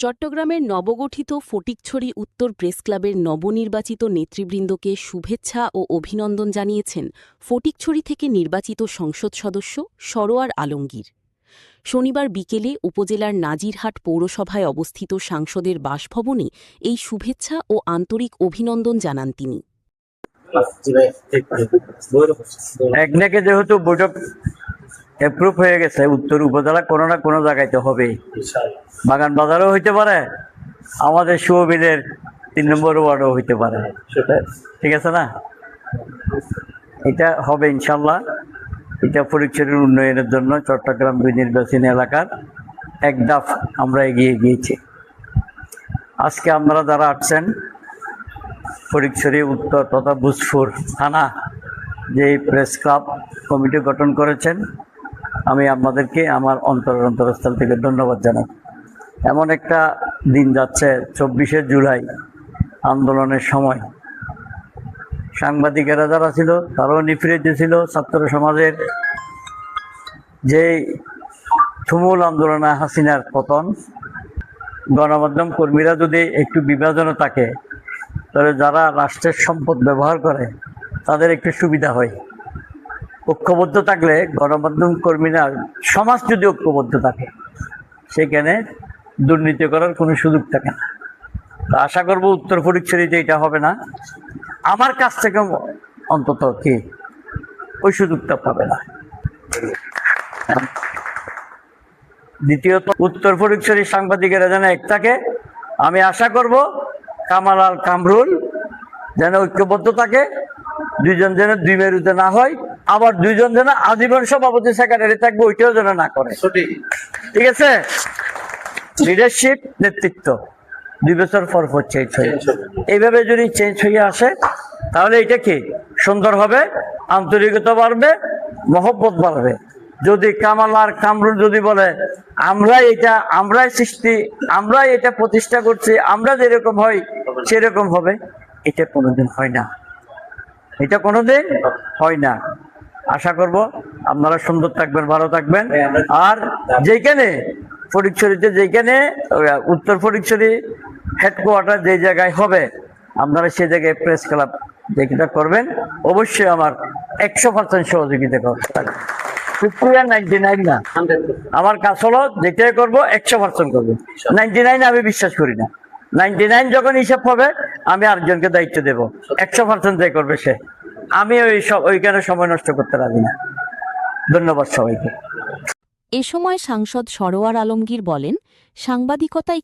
চট্টগ্রামের নবগঠিত ফটিকছড়ি উত্তর প্রেস ক্লাবের নবনির্বাচিত নেতৃবৃন্দকে শুভেচ্ছা ও অভিনন্দন জানিয়েছেন ফটিকছড়ি থেকে নির্বাচিত সংসদ সদস্য সরোয়ার আলমগীর। শনিবার বিকেলে উপজেলার নাজিরহাট পৌরসভায় অবস্থিত সাংসদের বাসভবনে এই শুভেচ্ছা ও আন্তরিক অভিনন্দন জানান তিনি। একনাকে যেহেতু বৈঠক অ্যাপ্রুভ হয়ে গেছে, উত্তর উপজেলা কোনো না কোনো জায়গায় তো হবে, বাগান বাজারও হইতে পারে, আমাদের শুভবিলের 3 নম্বর ওয়ার্ডও হইতে পারে। ঠিক আছে না, এটা হবে ইনশাল্লাহ। এটা ফটিকছড়ির উন্নয়নের জন্য চট্টগ্রাম নির্বাচনী এলাকার এক ধাপ আমরা এগিয়ে গিয়েছি। আজকে আপনারা যারা আসছেন ফটিকছড়ি উত্তর তথা ভূজপুর থানা যে প্রেস ক্লাব কমিটি গঠন করেছেন, আমি আপনাদেরকে আমার অন্তরস্থল থেকে ধন্যবাদ জানাই। এমন একটা দিন যাচ্ছে 24শে জুলাই আন্দোলনের সময় সাংবাদিকেরা যারা ছিল তারাও নিপীড়িত ছিল। ছাত্র সমাজের যে তুমুল আন্দোলনে হাসিনার পতন, গণমাধ্যম কর্মীরা যদি একটু বিভাজনও থাকে তাহলে যারা রাষ্ট্রের সম্পদ ব্যবহার করে তাদের একটু সুবিধা হয়। ঐক্যবদ্ধ থাকলে গণমাধ্যম কর্মীরা, সমাজ যদি ঐক্যবদ্ধ থাকে সেখানে দুর্নীতি করার কোনো সুযোগ থাকে না। তো আশা করব উত্তর ফটিকছড়িতে এটা হবে না। আমার কাছ থেকে অন্তত কি ওই সুযোগটা পাবে না। দ্বিতীয়ত, উত্তর ফটিকছড়ির সাংবাদিকেরা যেন এক থাকে। আমি আশা করব কামাল আল কামরুল যেন ঐক্যবদ্ধ থাকে, দুইজন যেন দুই মেরুতে না হয়, আবার দুইজন যেন আজীবন সভাপতি সেক্রেটারি থাকবে, ওইটাও যেন না করে। ঠিক আছে, লিডারশিপ নেতৃত্ব 2 বছর পর চেঞ্জ হয়। এইভাবে যদি চেঞ্জ হয়ে আসে তাহলে এটা কি সুন্দর হবে, আন্তরিকতা বাড়বে, মহব্বত বাড়বে। যদি কামাল আর কামরুল যদি বলে আমরাই এটা প্রতিষ্ঠা করছি, আমরা যেরকম হই সেরকম হবে, এটা কোনোদিন হয় না, এটা কোনোদিন হয় না। আশা করব আপনারা সুন্দর থাকবেন, ভালো থাকবেন। আর যেখানে ফটিকছড়িতে, যেখানে উত্তর ফটিকছড়ি হেডকোয়ার্টার যে জায়গায় হবে, আপনারা সে জায়গায় প্রেস ক্লাব যেটা করবেন অবশ্যই আমার 100% সহযোগিতা করবেন। 50 আর 99 না, আমার কাজ হলো যেটাই করবো 100% করবো। 99 আমি বিশ্বাস করি না। 99 যখন হিসাব হবে আমি আরেকজনকে দায়িত্ব দেব, 100% যে করবে সে। আমি ওইখানে সময় নষ্ট করতে রাজি না। ধন্যবাদ সবাইকে। এ সময় সাংসদ সরোয়ার আলমগীর বলেন, সাংবাদিকতায়